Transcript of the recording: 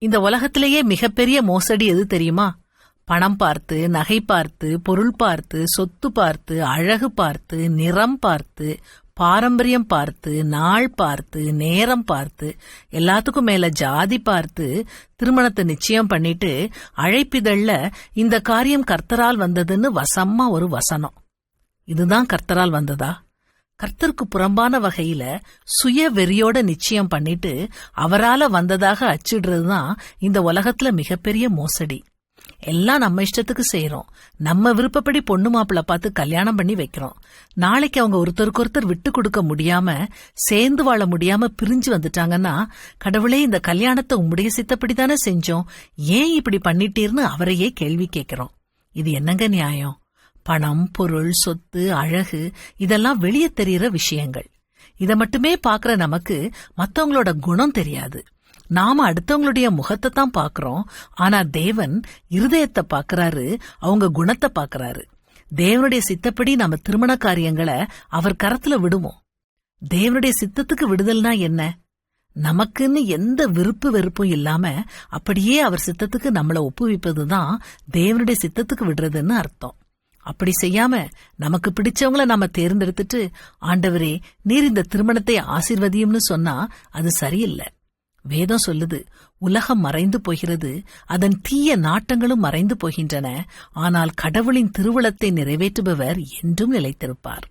இந்த உலகத்திலேயே மிகப்பெரிய மோசடி எது தெரியுமா? பணம் பார்த்து, நகை பார்த்து, பொருள் பார்த்து, சொத்து பார்த்து, அழகு பார்த்து, நிறம் பார்த்து, பாரம்பரியம் பார்த்து, நாள் பார்த்து, நேரம் பார்த்து, எல்லாத்துக்கும் மேல ஜாதி பார்த்து திருமணத்தை நிச்சயம் பண்ணிட்டு அழைப்பிதழ்ல இந்த காரியம் கர்த்தரால் வந்ததுன்னு வசமா ஒரு வசனம். இதுதான் கர்த்தரால் வந்ததா? கர்த்தருக்கு புறம்பான வகையில சுய வெறியோட நிச்சயம் பண்ணிட்டு அவரால வந்ததாக அச்சிடுறதுதான் இந்த உலகத்துல மிகப்பெரிய மோசடி. எல்லாம் நம்ம இஷ்டத்துக்கு செய்யறோம். நம்ம விருப்பப்படி பொண்ணு மாப்பிள்ள பார்த்து கல்யாணம் பண்ணி வைக்கிறோம். நாளைக்கு அவங்க ஒருத்தருக்கொருத்தர் விட்டு கொடுக்க முடியாம, சேர்ந்து வாழ முடியாம பிரிஞ்சு வந்துட்டாங்கன்னா, கடவுளே இந்த கல்யாணத்தை உம்முடைய சித்தப்படிதானே செஞ்சோம், ஏன் இப்படி பண்ணிட்டீர்னு அவரையே கேள்வி கேட்கிறோம். இது என்னங்க நியாயம்? பணம், பொருள், சொத்து, அழகு இதெல்லாம் வெளியே தெரியற விஷயங்கள். இத மட்டுமே பாக்குற நமக்கு மத்தவங்களோட குணம் தெரியாது. நாம அடுத்தவங்களுடைய முகத்தை தான் பாக்குறோம். ஆனா தேவன் இருதயத்தை பாக்குறாரு, அவங்க குணத்தை பாக்குறாரு. தேவனுடைய சித்தப்படி நம்ம திருமண காரியங்களை அவர் கரத்துல விடுவோம். தேவனுடைய சித்தத்துக்கு விடுதல்னா என்ன? நமக்குன்னு எந்த விருப்பு வெறுப்பும் இல்லாம அப்படியே அவர் சித்தத்துக்கு நம்மளை ஒப்புவிப்பதுதான் தேவனுடைய சித்தத்துக்கு விடுறதுன்னு அர்த்தம். அப்படி செய்யாம நமக்கு பிடிச்சவங்கள நாம தேர்ந்தெடுத்துட்டு, ஆண்டவரே நீர் இந்த திருமணத்தை ஆசீர்வதியும்னு சொன்னா அது சரியில்லை. வேதம் சொல்லுது, உலகம் மறைந்து போகிறது, அதன் தீய நாட்டங்களும் மறைந்து போகின்றன, ஆனால் கடவுளின் திருவுளத்தை நிறைவேற்றுபவர் என்றும் நிலைத்திருப்பார்.